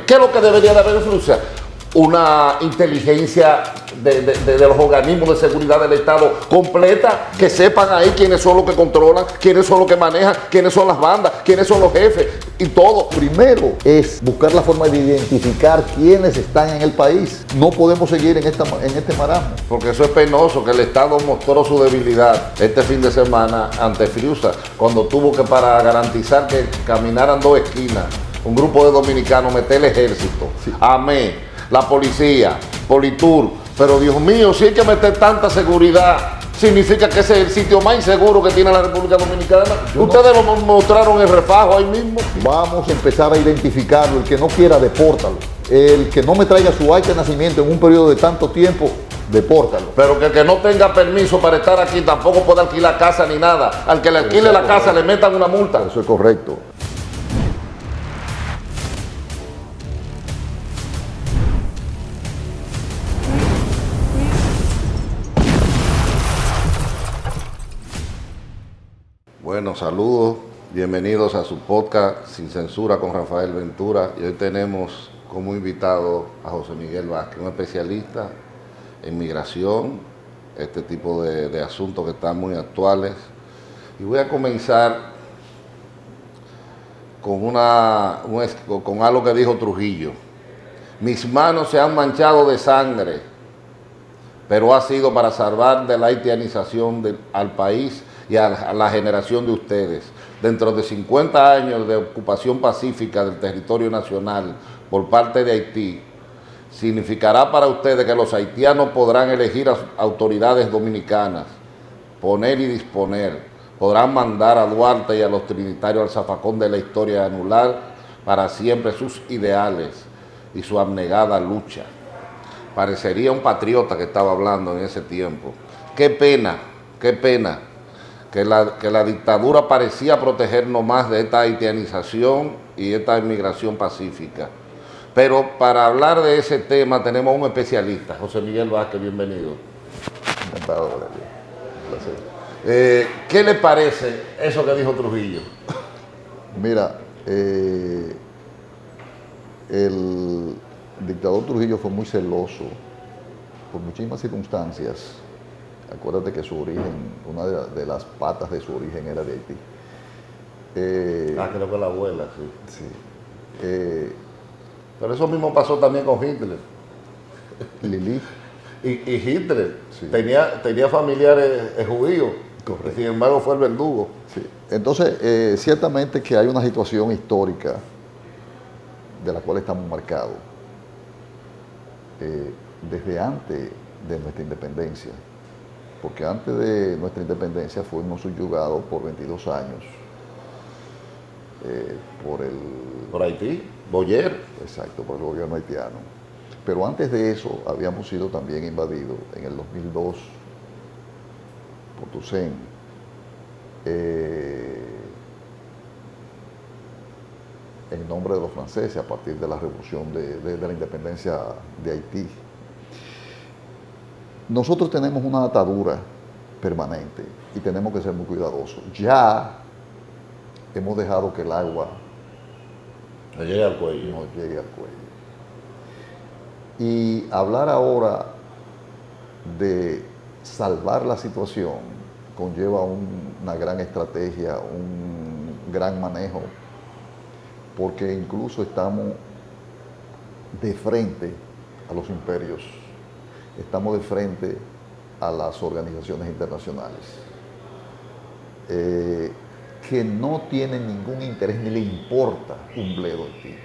¿Qué es lo que debería de haber en Rusia? Una inteligencia de los organismos de seguridad del Estado completa, que sepan ahí quiénes son los que controlan, quiénes son los que manejan, quiénes son las bandas, quiénes son los jefes y todo. Primero es buscar la forma de identificar quiénes están en el país. No podemos seguir en este marasmo. Porque eso es penoso, que el Estado mostró su debilidad este fin de semana ante Friusa, cuando tuvo que, para garantizar que caminaran 2 esquinas, un grupo de dominicanos meter el ejército, AME, la policía, Politur. Pero Dios mío, si hay que meter tanta seguridad, significa que ese es el sitio más inseguro que tiene la República Dominicana. Ustedes lo mostraron en refajo ahí mismo. Vamos a empezar a identificarlo. El que no quiera, depórtalo. El que no me traiga su acta de nacimiento en un periodo de tanto tiempo, depórtalo. Pero que el que no tenga permiso para estar aquí tampoco puede alquilar casa ni nada. Al que le alquile la casa le metan una multa. Eso es correcto. Bueno, saludos, bienvenidos a su podcast Sin Censura con Rafael Ventura. Y hoy tenemos como invitado a José Miguel Vázquez, un especialista en migración, este tipo de asuntos que están muy actuales. Y voy a comenzar con algo que dijo Trujillo. Mis manos se han manchado de sangre, pero ha sido para salvar de la haitianización al país y a la generación de ustedes. Dentro de 50 años de ocupación pacífica del territorio nacional por parte de Haití, significará para ustedes que los haitianos podrán elegir a autoridades dominicanas, poner y disponer, podrán mandar a Duarte y a los trinitarios al zafacón de la historia y anular para siempre sus ideales y su abnegada lucha. Parecería un patriota que estaba hablando en ese tiempo. Qué pena que la dictadura parecía protegernos más de esta haitianización y esta inmigración pacífica. Pero para hablar de ese tema tenemos un especialista, José Miguel Vázquez, bienvenido. Encantado, Valerio. Un placer. ¿Qué le parece eso que dijo Trujillo? Mira, el dictador Trujillo fue muy celoso por muchísimas circunstancias. Acuérdate que su origen, una de las patas de su origen era de Haití. Creo que la abuela, sí. Sí. Pero eso mismo pasó también con Hitler. Lili. Y Hitler Sí. tenía familiares judíos, Correcto. y sin embargo fue el verdugo. Sí. Entonces, ciertamente que hay una situación histórica de la cual estamos marcados desde antes de nuestra independencia. Porque antes de nuestra independencia fuimos subyugados por 22 años Por Haití, Boyer. Exacto, por el gobierno haitiano. Pero antes de eso habíamos sido también invadidos en el 2002 por Toussaint. En nombre de los franceses a partir de la revolución de la independencia de Haití. Nosotros tenemos una atadura permanente y tenemos que ser muy cuidadosos. Ya hemos dejado que el agua No llega al cuello. no llegue al cuello. Y hablar ahora de salvar la situación conlleva una gran estrategia, un gran manejo, porque incluso estamos de frente a los imperios. Estamos de frente a las organizaciones internacionales que no tienen ningún interés ni le importa un bledo Haití.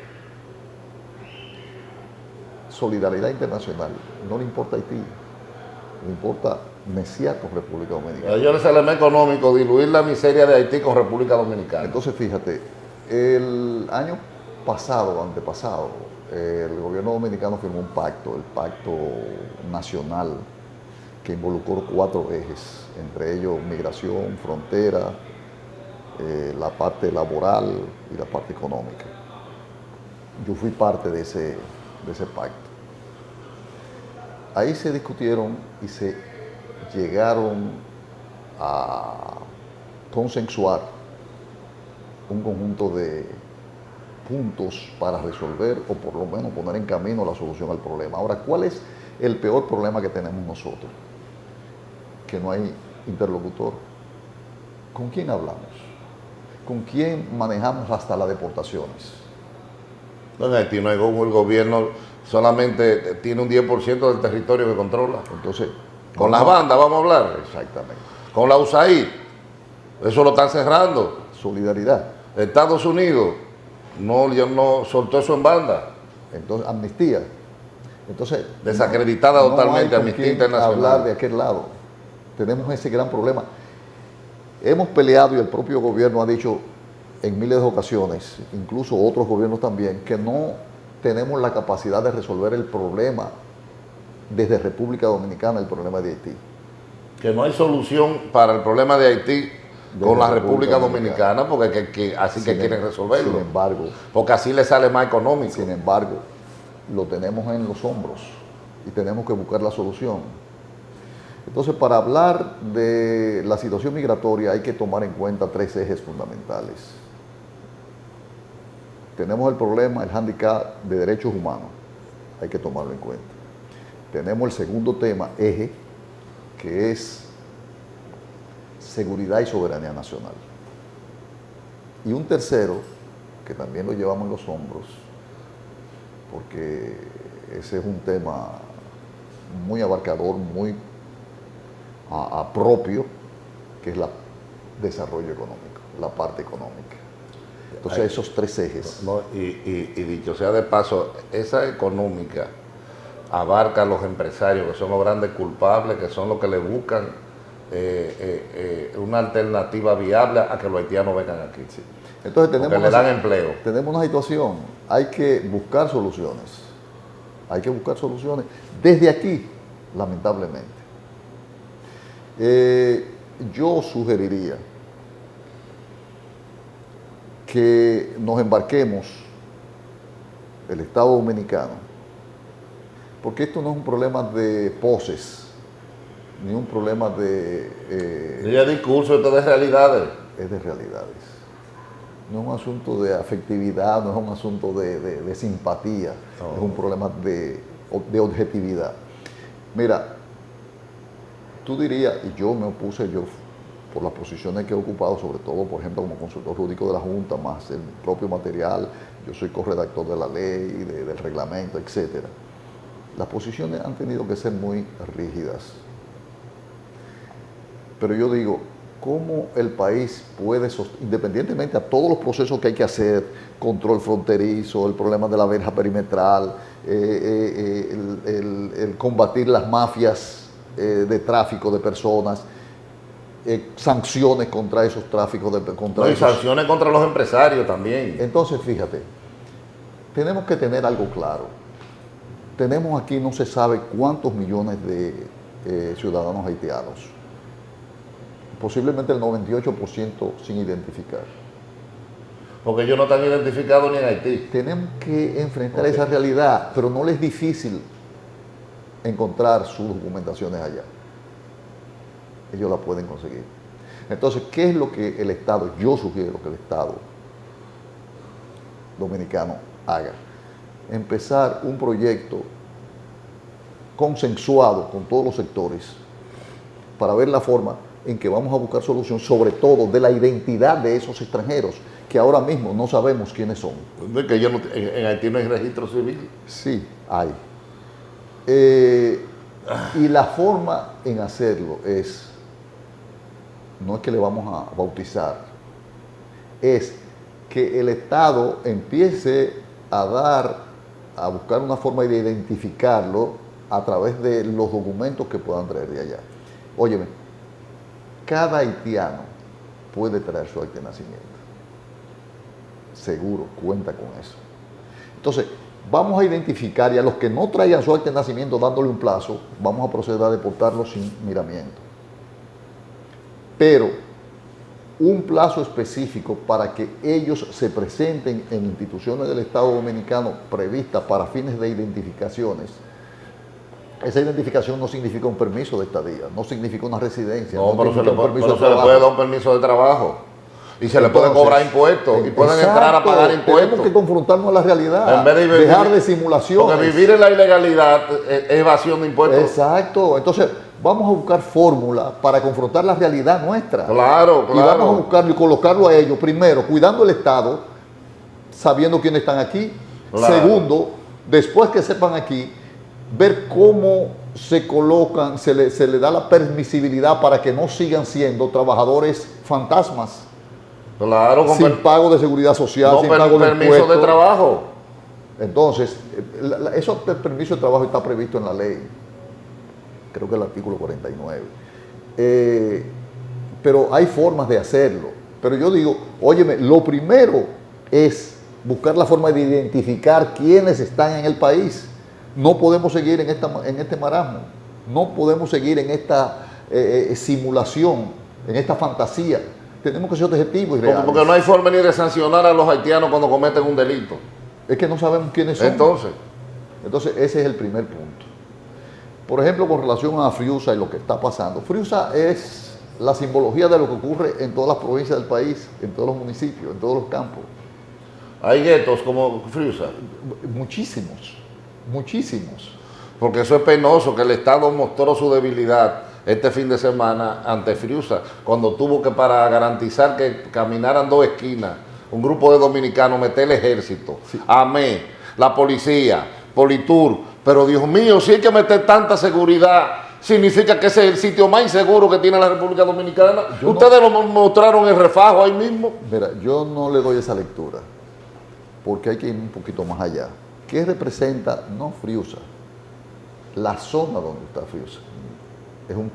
Solidaridad internacional, no le importa Haití, le importa Mesiá con República Dominicana. A ellos les sale más económico diluir la miseria de Haití con República Dominicana. Entonces fíjate, el año pasado, antepasado, el gobierno dominicano firmó un pacto, el Pacto Nacional, que involucró 4 ejes, entre ellos migración, frontera, la parte laboral y la parte económica. Yo fui parte de ese pacto. Ahí se discutieron y se llegaron a consensuar un conjunto de puntos para resolver o por lo menos poner en camino la solución al problema. Ahora, ¿cuál es el peor problema que tenemos nosotros? Que no hay interlocutor. ¿Con quién hablamos? ¿Con quién manejamos hasta las deportaciones? No, en Haití no hay el gobierno solamente tiene un 10% del territorio que controla. Entonces, Con las bandas vamos a hablar. exactamente. Con la USAID, eso lo están cerrando. Solidaridad. Estados Unidos no soltó eso en banda. Entonces, amnistía. Entonces, Desacreditada no totalmente, hay con Amnistía quién Internacional. hablar de aquel lado. Tenemos ese gran problema. Hemos peleado y el propio gobierno ha dicho en miles de ocasiones, incluso otros gobiernos también, que no tenemos la capacidad de resolver el problema desde República Dominicana, el problema de Haití. Que no hay solución para el problema de Haití con la República Dominicana, porque así que quieren resolverlo. Sin embargo, porque así le sale más económico. sin embargo, lo tenemos en los hombros y tenemos que buscar la solución. Entonces, para hablar de la situación migratoria hay que tomar en cuenta tres ejes fundamentales. Tenemos el problema, el hándicap de derechos humanos, hay que tomarlo en cuenta. Tenemos el segundo tema, eje, que es seguridad y soberanía nacional. Y un tercero, que también lo llevamos en los hombros, porque ese es un tema muy abarcador, muy propio, que es el desarrollo económico, la parte económica. Entonces, esos tres ejes. No, y dicho sea de paso, esa económica abarca a los empresarios, que son los grandes culpables, que son los que le buscan una alternativa viable a que los haitianos vengan aquí. Sí. Entonces, tenemos le dan empleo. Tenemos una situación, hay que buscar soluciones. Hay que buscar soluciones desde aquí, lamentablemente. Yo sugeriría que nos embarquemos, el Estado Dominicano, porque esto no es un problema de poses, ni un problema de... No es discurso, esto es de realidades. Es de realidades. No es un asunto de afectividad, no es un asunto de simpatía, es un problema de objetividad. Mira, tú dirías, y yo me opuse, por las posiciones que he ocupado, sobre todo, por ejemplo, como consultor jurídico de la Junta, más el propio material, yo soy corredactor de la ley, del reglamento, etc. Las posiciones han tenido que ser muy rígidas. Pero yo digo, ¿cómo el país puede, independientemente a todos los procesos que hay que hacer, control fronterizo, el problema de la verja perimetral, el combatir las mafias de tráfico de personas, sanciones contra esos tráficos y sanciones contra los empresarios también. Entonces, fíjate, tenemos que tener algo claro. Tenemos aquí no se sabe cuántos millones de ciudadanos haitianos. Posiblemente el 98% sin identificar. Porque ellos no están identificados ni en Haití. Tenemos que enfrentar esa realidad, pero no les es difícil encontrar sus documentaciones allá. Ellos la pueden conseguir. Entonces, ¿qué es lo que el Estado, yo sugiero que el Estado dominicano haga? Empezar un proyecto consensuado con todos los sectores para ver la forma en que vamos a buscar solución, sobre todo de la identidad de esos extranjeros, que ahora mismo no sabemos quiénes son. Que en Haití no hay registro civil. Sí, hay. Y la forma en hacerlo no es que le vamos a bautizar, es que el Estado empiece a buscar una forma de identificarlo a través de los documentos que puedan traer de allá. Óyeme, cada haitiano puede traer su acta de nacimiento. Seguro, cuenta con eso. Entonces, vamos a identificar y a los que no traigan su acta de nacimiento dándole un plazo, vamos a proceder a deportarlos sin miramiento. Pero un plazo específico para que ellos se presenten en instituciones del Estado Dominicano previstas para fines de identificaciones. Esa identificación no significa un permiso de estadía, no significa una residencia. No, pero se le puede dar un permiso de trabajo. Y se le pueden cobrar impuestos y pueden entrar a pagar impuestos. Tenemos que confrontarnos a la realidad, en vez de dejar de simulaciones. Porque vivir en la ilegalidad es evasión de impuestos. Exacto. Entonces, vamos a buscar fórmulas para confrontar la realidad nuestra. Claro, claro. Y vamos a buscarlo y colocarlo a ellos, primero, cuidando el Estado, sabiendo quiénes están aquí. Claro. Segundo, después que sepan aquí, ver cómo se colocan, se le da la permisibilidad para que no sigan siendo trabajadores fantasmas. Claro, sin pago de seguridad social, no, sin pago de permiso impuestos. de trabajo. Entonces, eso del permiso de trabajo está previsto en la ley. Creo que el artículo 49. Pero hay formas de hacerlo. Pero yo digo, óyeme, lo primero es buscar la forma de identificar quiénes están en el país. No podemos seguir en este marasmo. No podemos seguir en esta simulación, en esta fantasía. Tenemos que ser objetivos y reales. Porque no hay forma ni de sancionar a los haitianos cuando cometen un delito. Es que no sabemos quiénes son. Entonces, ese es el primer punto. Por ejemplo, con relación a Friusa y lo que está pasando. Friusa es la simbología de lo que ocurre en todas las provincias del país, en todos los municipios, en todos los campos. ¿Hay guetos como Friusa? Muchísimos, muchísimos. Porque eso es penoso, que el Estado mostró su debilidad este fin de semana ante Friusa, cuando tuvo que, para garantizar que caminaran 2 esquinas, un grupo de dominicanos, meter el ejército, sí, AME, la policía, Politur. Pero Dios mío, si hay que meter tanta seguridad, significa que ese es el sitio más inseguro que tiene la República Dominicana. Ustedes lo mostraron en Refajo ahí mismo. Mira, yo no le doy esa lectura, porque hay que ir un poquito más allá. ¿Qué representa, no Friusa, la zona donde está Friusa? Es un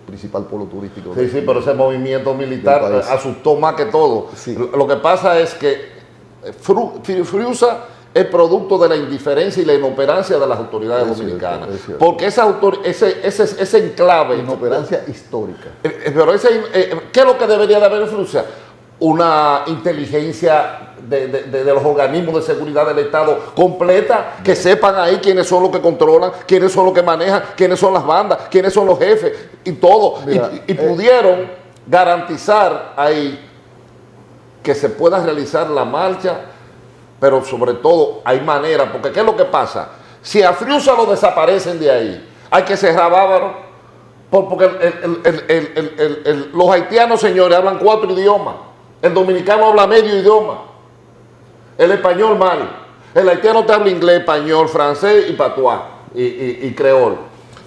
principal polo turístico. Sí, pero ese movimiento militar asustó más que todo. Sí. Lo que pasa es que Friusa es producto de la indiferencia y la inoperancia de las autoridades dominicanas. Porque ese enclave... Inoperancia histórica. Pero ¿qué es lo que debería de haber en Friusa? Una inteligencia de los organismos de seguridad del Estado completa, que sepan ahí quiénes son los que controlan, quiénes son los que manejan, quiénes son las bandas, quiénes son los jefes y todo. Mira, y pudieron garantizar ahí que se pueda realizar la marcha, pero sobre todo hay manera, porque ¿qué es lo que pasa? Si a Friusa lo desaparecen de ahí, hay que cerrar Bávaro, porque los haitianos, señores, hablan 4 idiomas. El dominicano habla medio idioma. El español mal. El haitiano te habla inglés, español, francés y patuá y creol.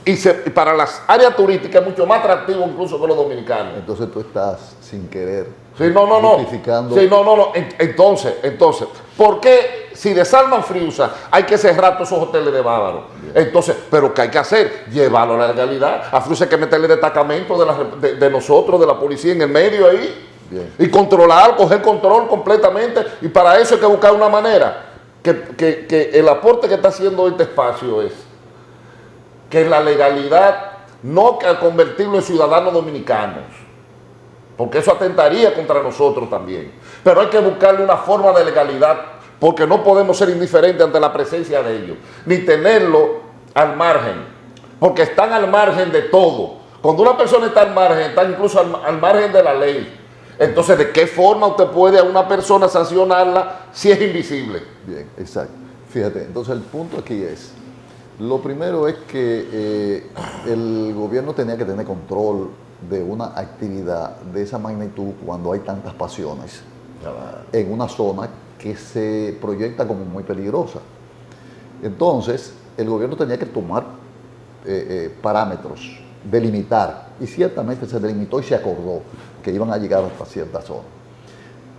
Y para las áreas turísticas es mucho más atractivo incluso que los dominicanos. Entonces tú estás sin querer justificando. Sí, no. Entonces, ¿por qué si desarman Friusa hay que cerrar todos esos hoteles de Bávaro? Entonces, ¿pero qué hay que hacer? Llevarlo a la legalidad. A Friusa hay que meterle destacamento de nosotros, de la policía en el medio ahí. Bien. Y controlar, coger control completamente, y para eso hay que buscar una manera que el aporte que está haciendo este espacio es que la legalidad no convertirlo en ciudadanos dominicanos, porque eso atentaría contra nosotros también, pero hay que buscarle una forma de legalidad, porque no podemos ser indiferentes ante la presencia de ellos, ni tenerlo al margen, porque están al margen de todo. Cuando una persona está al margen, está incluso al margen de la ley. Entonces, ¿de qué forma usted puede a una persona sancionarla si es invisible? Bien, exacto. Fíjate, entonces el punto aquí es, lo primero es que el gobierno tenía que tener control de una actividad de esa magnitud cuando hay tantas pasiones en una zona que se proyecta como muy peligrosa. Entonces, el gobierno tenía que tomar parámetros, delimitar, y ciertamente se delimitó y se acordó que iban a llegar hasta cierta zona.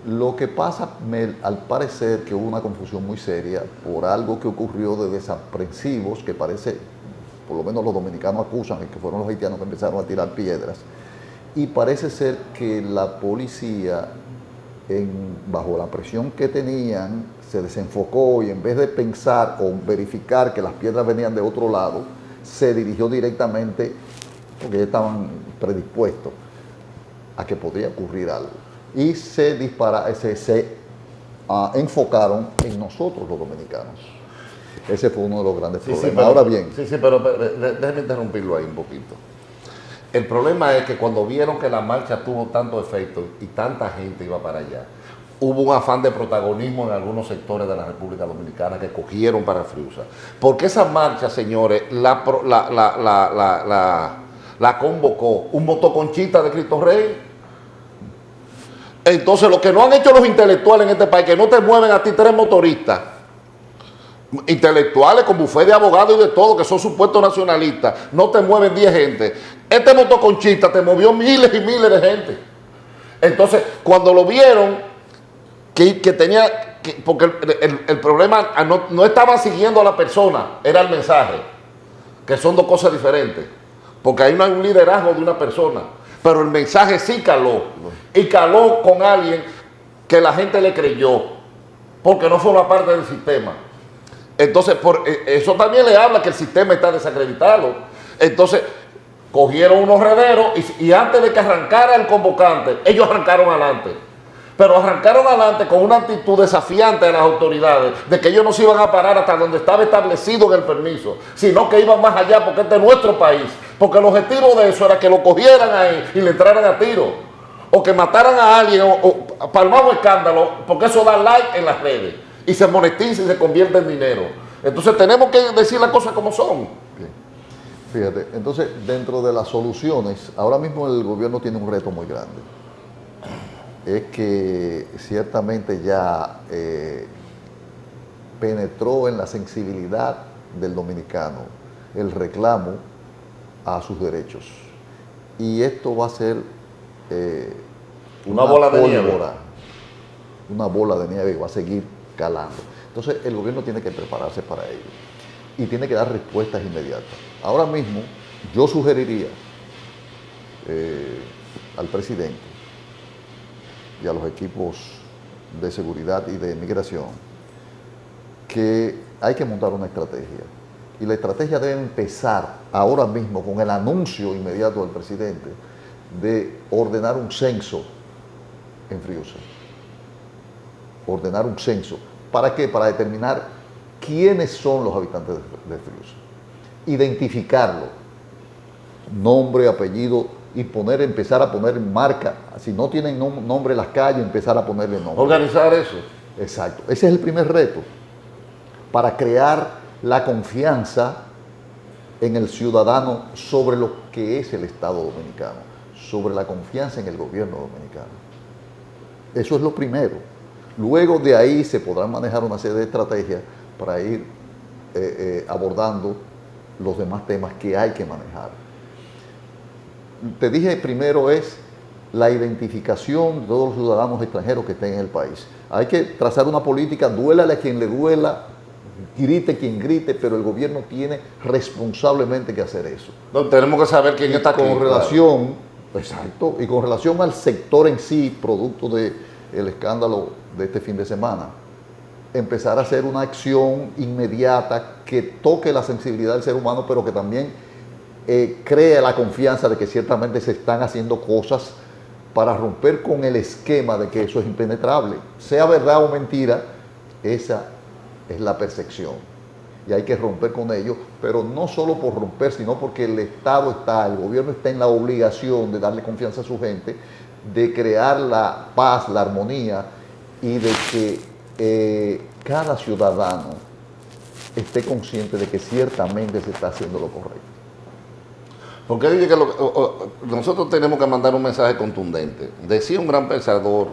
Lo que pasa, al parecer, que hubo una confusión muy seria por algo que ocurrió de desaprensivos, que parece, por lo menos los dominicanos acusan, que fueron los haitianos que empezaron a tirar piedras, y parece ser que la policía, bajo la presión que tenían, se desenfocó y en vez de pensar o verificar que las piedras venían de otro lado, se dirigió directamente, porque ya estaban predispuestos a que podría ocurrir algo. Y se enfocaron en nosotros los dominicanos. Ese fue uno de los grandes problemas. Pero, ahora bien. Sí, pero déjeme interrumpirlo ahí un poquito. El problema es que cuando vieron que la marcha tuvo tanto efecto y tanta gente iba para allá, hubo un afán de protagonismo en algunos sectores de la República Dominicana que cogieron para Friusa. Porque esa marcha, señores, la convocó un motoconchista de Cristo Rey. Entonces, lo que no han hecho los intelectuales en este país, que no te mueven a ti 3 motoristas, intelectuales con bufete de abogados y de todo, que son supuestos nacionalistas, no te mueven 10 gente. Este motoconchista te movió miles y miles de gente. Entonces, cuando lo vieron, que tenía, porque el problema no estaba siguiendo a la persona, era el mensaje, que son 2 cosas diferentes, porque ahí no hay un liderazgo de una persona, pero el mensaje sí caló, y caló con alguien que la gente le creyó, porque no forma parte del sistema. Entonces, eso también le habla que el sistema está desacreditado. Entonces, cogieron unos rederos y antes de que arrancara el convocante, ellos arrancaron adelante. Pero arrancaron adelante con una actitud desafiante de las autoridades, de que ellos no se iban a parar hasta donde estaba establecido en el permiso, sino que iban más allá porque este es nuestro país. Porque el objetivo de eso era que lo cogieran ahí y le entraran a tiro, o que mataran a alguien, o palmar un escándalo, porque eso da like en las redes, y se monetiza y se convierte en dinero. Entonces tenemos que decir las cosas como son. Bien. Fíjate, entonces dentro de las soluciones, ahora mismo el gobierno tiene un reto muy grande. Es que ciertamente ya penetró en la sensibilidad del dominicano el reclamo a sus derechos. Y esto va a ser una bola de nieve. Una bola de nieve que va a seguir calando. Entonces el gobierno tiene que prepararse para ello y tiene que dar respuestas inmediatas. Ahora mismo yo sugeriría al presidente y a los equipos de seguridad y de migración que hay que montar una estrategia. Y la estrategia debe empezar ahora mismo con el anuncio inmediato del presidente de ordenar un censo en Friusa. Ordenar un censo. ¿Para qué? Para determinar quiénes son los habitantes de Friusa. Identificarlo. Nombre, apellido, y empezar a poner marca. Si no tienen nombre las calles, empezar a ponerle nombre. Organizar eso. Exacto. Ese es el primer reto. Para crear la confianza en el ciudadano sobre lo que es el Estado dominicano, sobre la confianza en el gobierno dominicano. Eso es lo primero. Luego de ahí se podrán manejar una serie de estrategias para ir abordando los demás temas que hay que manejar. Te dije primero es la identificación de todos los ciudadanos extranjeros que estén en el país. Hay que trazar una política, duélale a quien le duela, grite quien grite, pero el gobierno tiene responsablemente que hacer eso. No, tenemos que saber quién está aquí. Con relación, exacto, y con relación al sector en sí, producto del escándalo de este fin de semana, empezar a hacer una acción inmediata que toque la sensibilidad del ser humano, pero que también crea la confianza de que ciertamente se están haciendo cosas para romper con el esquema de que eso es impenetrable. Sea verdad o mentira, esa es la percepción. Y hay que romper con ello, pero no solo por romper, sino porque el Estado el gobierno está en la obligación de darle confianza a su gente, de crear la paz, la armonía y de que cada ciudadano esté consciente de que ciertamente se está haciendo lo correcto. Porque dice que nosotros tenemos que mandar un mensaje contundente. Decía un gran pensador,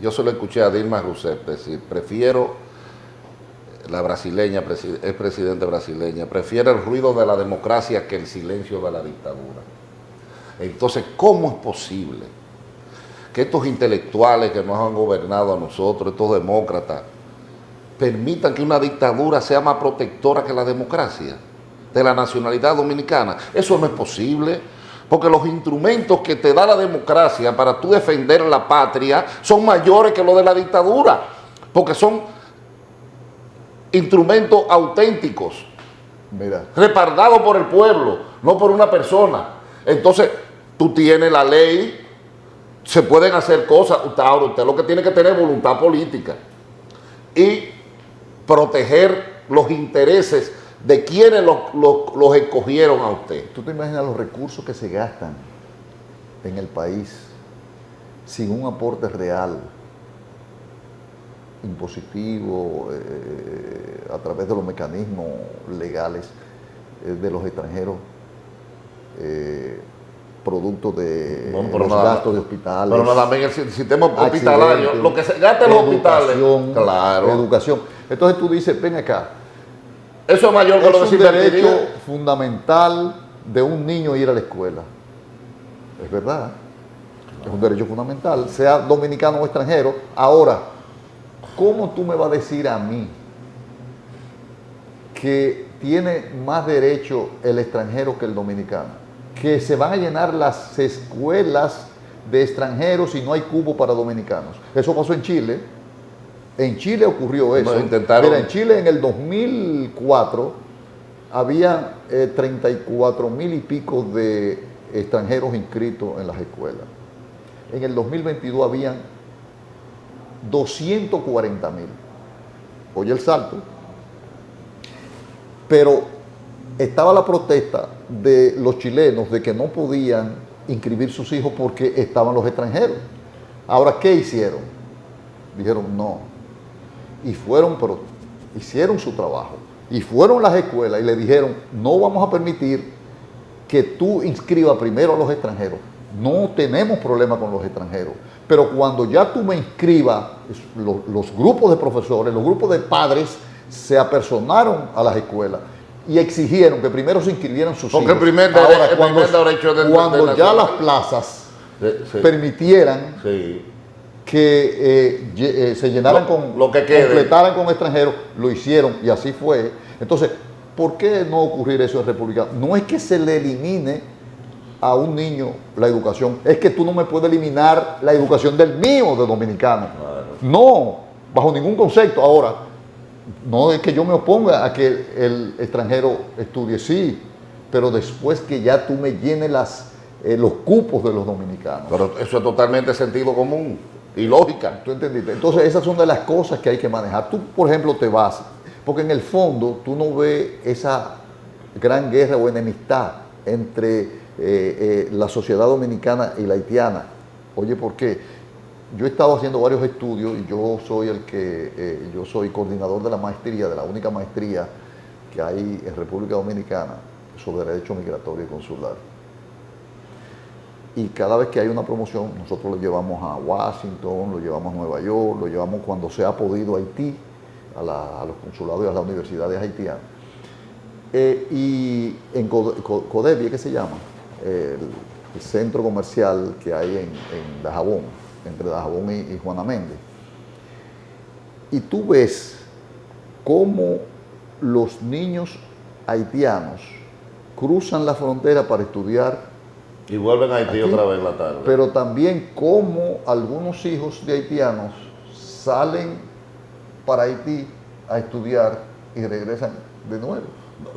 yo se lo escuché a Dilma Rousseff decir, prefiero la brasileña, es presidente brasileña, prefiere el ruido de la democracia que el silencio de la dictadura. Entonces, ¿cómo es posible que estos intelectuales que nos han gobernado a nosotros, estos demócratas, permitan que una dictadura sea más protectora que la democracia de la nacionalidad dominicana? Eso no es posible, porque los instrumentos que te da la democracia para tú defender la patria son mayores que los de la dictadura, porque son instrumentos auténticos, respaldados por el pueblo, no por una persona. Entonces, tú tienes la ley, se pueden hacer cosas, ahora usted lo que tiene que tener es voluntad política y proteger los intereses ¿De quiénes los escogieron a usted? ¿Tú te imaginas los recursos que se gastan en el país sin un aporte real, impositivo, a través de los mecanismos legales de los extranjeros, producto de los gastos de hospitales? Pero nada más en el sistema hospitalario, lo que se gasta en los hospitales, claro. Educación. Entonces tú dices, ven acá. Eso es mayor que lo que se Es un derecho fundamental de un niño ir a la escuela. Es verdad. Es un derecho fundamental, sea dominicano o extranjero. Ahora, ¿cómo tú me vas a decir a mí que tiene más derecho el extranjero que el dominicano? Que se van a llenar las escuelas de extranjeros y no hay cupo para dominicanos. Eso pasó en Chile. En Chile ocurrió eso. Mira, en Chile en el 2004 había 34,000 y pico de extranjeros inscritos en las escuelas. En el 2022 habían 240,000. Oye el salto. Pero estaba la protesta de los chilenos de que no podían inscribir sus hijos porque estaban los extranjeros. Ahora, ¿qué hicieron? Dijeron no. Y fueron, pero hicieron su trabajo. Y fueron a las escuelas y le dijeron, no vamos a permitir que tú inscribas primero a los extranjeros. No tenemos problema con los extranjeros. Pero cuando ya tú me inscribas, los grupos de profesores, los grupos de padres se apersonaron a las escuelas y exigieron que primero se inscribieran sus hijos. Cuando ya las plazas permitieran que se llenaran completaran con extranjeros, lo hicieron y así fue. Entonces, ¿por qué no ocurrir eso en República? No es que se le elimine a un niño la educación, es que tú no me puedes eliminar la educación del mío de dominicano. Claro. No, bajo ningún concepto. Ahora, no es que yo me oponga a que el extranjero estudie, sí, pero después que ya tú me llenes los cupos de los dominicanos. Pero eso es totalmente sentido común y lógica. ¿Tú entendiste? Entonces esas son de las cosas que hay que manejar. Tú, por ejemplo, te vas, porque en el fondo tú no ves esa gran guerra o enemistad entre la sociedad dominicana y la haitiana. Oye, ¿por qué? Yo he estado haciendo varios estudios y yo soy coordinador de la maestría, de la única maestría que hay en República Dominicana sobre derecho migratorio y consular. Y cada vez que hay una promoción, nosotros lo llevamos a Washington, lo llevamos a Nueva York, lo llevamos cuando se ha podido a Haití, a los consulados y a las universidades haitianas. Y en Codevia, ¿qué se llama? El centro comercial que hay en Dajabón, entre Dajabón y Juana Méndez. Y tú ves cómo los niños haitianos cruzan la frontera para estudiar. Y vuelven a Haití otra vez en la tarde. Pero también cómo algunos hijos de haitianos salen para Haití a estudiar y regresan de nuevo.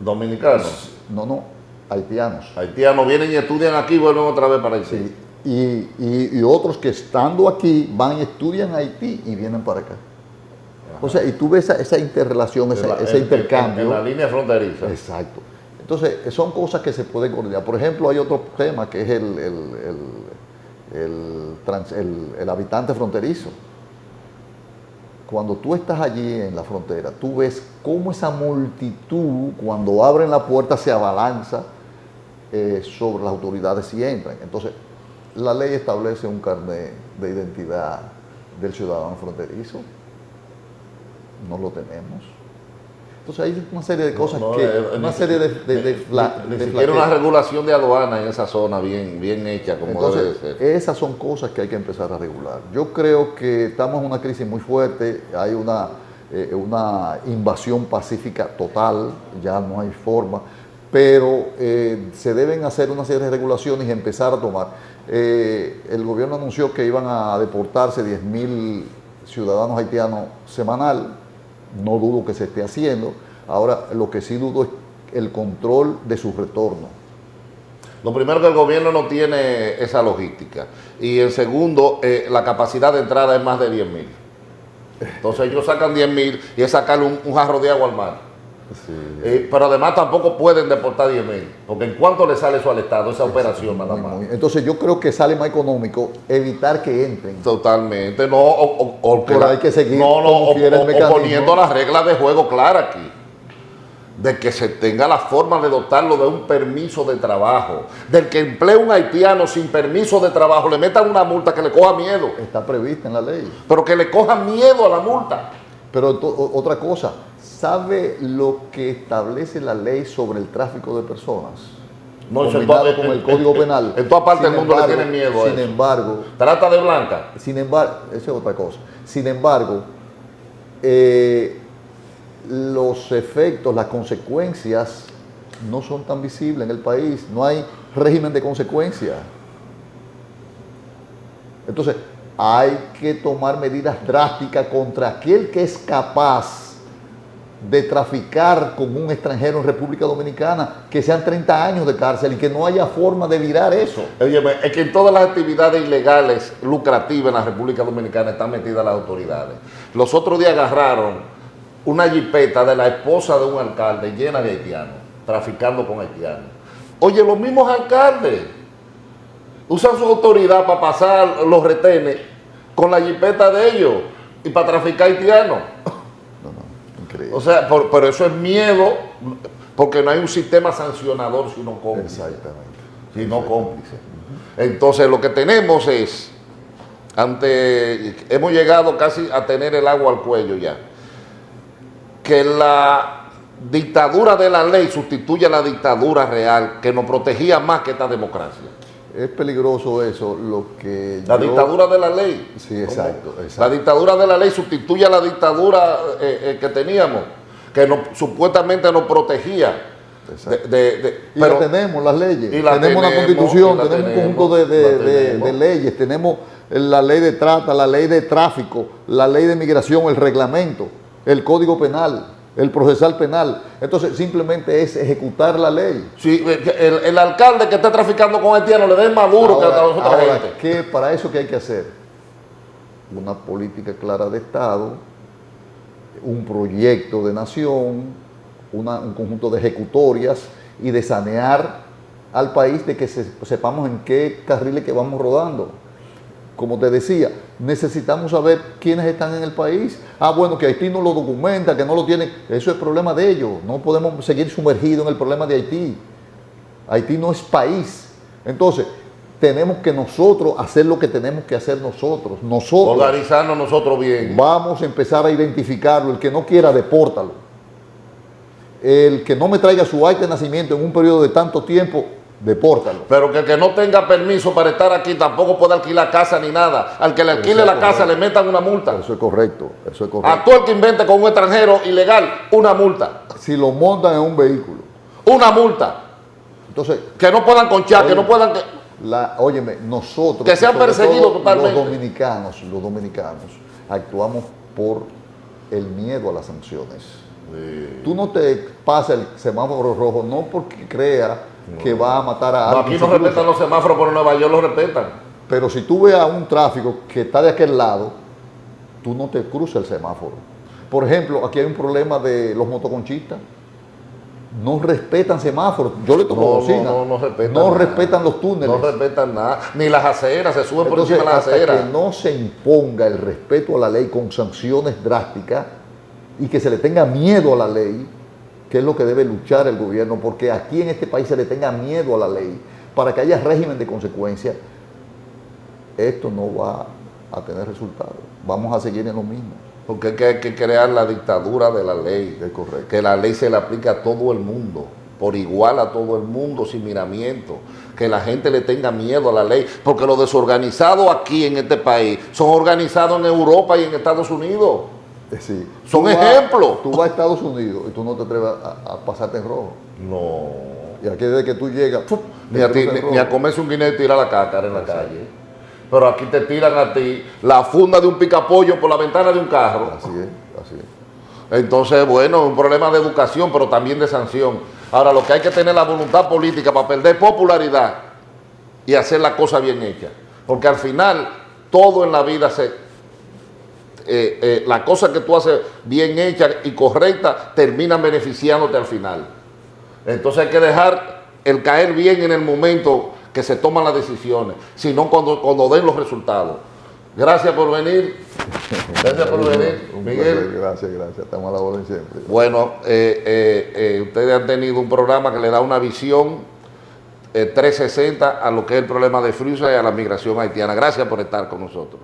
¿Dominicanos? No, haitianos. Haitianos vienen y estudian aquí y vuelven otra vez para Haití. Sí. Y otros que estando aquí van y estudian Haití y vienen para acá. Ajá. O sea, y tú ves esa interrelación, ese intercambio. En la línea fronteriza. Exacto. Entonces, son cosas que se pueden coordinar. Por ejemplo, hay otro tema que es el habitante fronterizo. Cuando tú estás allí en la frontera, tú ves cómo esa multitud, cuando abren la puerta, se abalanza sobre las autoridades y entran. Entonces, la ley establece un carnet de identidad del ciudadano fronterizo. No lo tenemos. Entonces hay una serie de cosas una serie de siquiera una regulación de aduana en esa zona bien hecha como entonces, debe ser. Esas son cosas que hay que empezar a regular. Yo creo que estamos en una crisis muy fuerte, hay una invasión pacífica total, ya no hay forma, pero se deben hacer una serie de regulaciones y empezar a tomar. El gobierno anunció que iban a deportarse 10,000 ciudadanos haitianos semanal. No dudo que se esté haciendo. Ahora, lo que sí dudo es el control de su retorno. Lo primero, que el gobierno no tiene esa logística. Y en segundo, la capacidad de entrada es más de 10,000. Entonces ellos sacan 10,000 y es sacarle un jarro de agua al mar. Sí. Pero además tampoco pueden deportar 10,000, porque en cuánto le sale eso al Estado, esa operación nada más. Entonces yo creo que sale más económico evitar que entren. Totalmente, no, Pero hay que seguir o mecanismo. poniendo las reglas de juego claras aquí, de que se tenga la forma de dotarlo de un permiso de trabajo, del que emplee un haitiano sin permiso de trabajo, le metan una multa que le coja miedo, Está prevista en la ley. pero que le coja miedo a la multa. Pero otra cosa, ¿sabe lo que establece la ley sobre el tráfico de personas? No, eso Combinado con el Código Penal. En toda parte Sin del mundo le embargo, tienen miedo a Sin eso. embargo, Trata de blanca. esa es otra cosa. Sin embargo, los efectos, las consecuencias no son tan visibles en el país. No hay régimen de consecuencias. Entonces, hay que tomar medidas drásticas contra aquel que es capaz de traficar con un extranjero en República Dominicana, que sean 30 años de cárcel y que no haya forma de virar eso. Oye, es que en todas las actividades ilegales lucrativas en la República Dominicana están metidas las autoridades. Los otros días agarraron una jipeta de la esposa de un alcalde llena de haitianos, traficando con haitianos. Oye, los mismos alcaldes usan su autoridad para pasar los retenes con la jipeta de ellos y para traficar haitianos. Increíble. O sea, pero eso es miedo, porque no hay un sistema sancionador sino cómplice. Exactamente. Sino cómplice. Entonces lo que tenemos es, hemos llegado casi a tener el agua al cuello ya, que la dictadura de la ley sustituye a la dictadura real, que nos protegía más que esta democracia. Es peligroso eso, lo que La dictadura de la ley. Sí, exacto. La dictadura de la ley sustituye a la dictadura que teníamos, que supuestamente nos protegía. Y la tenemos, las leyes. Y la tenemos una tenemos, constitución, y la tenemos un tenemos, conjunto de tenemos. leyes, tenemos la ley de trata, la ley de tráfico, la ley de migración, el reglamento, el código penal, el procesal penal. Entonces simplemente es ejecutar la ley. Sí, el alcalde que está traficando con haitianos le den más duro que a los otros gente. ¿Qué para eso qué hay que hacer? Una política clara de Estado, un proyecto de nación, un conjunto de ejecutorias y de sanear al país, de que sepamos en qué carriles que vamos rodando. Como te decía, necesitamos saber quiénes están en el país. Bueno, que Haití no lo documenta, que no lo tiene. Eso es problema de ellos. No podemos seguir sumergidos en el problema de Haití. Haití no es país. Entonces, tenemos que nosotros hacer lo que tenemos que hacer nosotros. Organizarnos nosotros bien. Vamos a empezar a identificarlo. El que no quiera, depórtalo. El que no me traiga su acta de nacimiento en un periodo de tanto tiempo, depórtalo. Pero que el que no tenga permiso para estar aquí tampoco puede alquilar casa ni nada. Al que le alquile la casa le metan una multa. Eso es correcto, eso es correcto. A todo el que invente con un extranjero ilegal, una multa. Si lo montan en un vehículo. Una multa. Entonces, que no puedan conchar, que no puedan... óyeme, nosotros... Que sean perseguidos totalmente. Los dominicanos actuamos por el miedo a las sanciones. Sí. Tú no te pasas el semáforo rojo, no porque crea que va a matar a alguien. Aquí no respetan los semáforos, pero en Nueva York los respetan. Pero si tú ves a un tráfico que está de aquel lado, tú no te cruzas el semáforo. Por ejemplo, aquí hay un problema de los motoconchistas. No respetan semáforos. Yo le toco bocina. No respetan los túneles. No respetan nada. Ni las aceras, se suben por encima de las aceras. Hasta que no se imponga el respeto a la ley con sanciones drásticas y que se le tenga miedo a la ley, que es lo que debe luchar el gobierno, porque aquí en este país se le tenga miedo a la ley, para que haya régimen de consecuencia, esto no va a tener resultados. Vamos a seguir en lo mismo. Porque hay que crear la dictadura de la ley. Es correcto. Que la ley se le aplique a todo el mundo, por igual a todo el mundo, sin miramiento. Que la gente le tenga miedo a la ley. Porque los desorganizados aquí en este país son organizados en Europa y en Estados Unidos. Sí. Son ejemplos. Tú vas a Estados Unidos y tú no te atreves a pasarte en rojo. No. Y aquí desde que tú llegas... Ni a comerse un guineo y tirar la cácara en la calle. Pero aquí te tiran a ti la funda de un picapollo por la ventana de un carro. Así es. Entonces, bueno, un problema de educación, pero también de sanción. Ahora, lo que hay que tener la voluntad política para perder popularidad y hacer la cosa bien hecha. Porque al final, todo en la vida la cosa que tú haces bien hecha y correcta terminan beneficiándote al final. Entonces hay que dejar el caer bien en el momento que se toman las decisiones, sino cuando den los resultados. Gracias por venir. Gracias por venir, Miguel. Gracias. Estamos a la orden siempre. Bueno, ustedes han tenido un programa que le da una visión 360 a lo que es el problema de Frusa y a la migración haitiana. Gracias por estar con nosotros.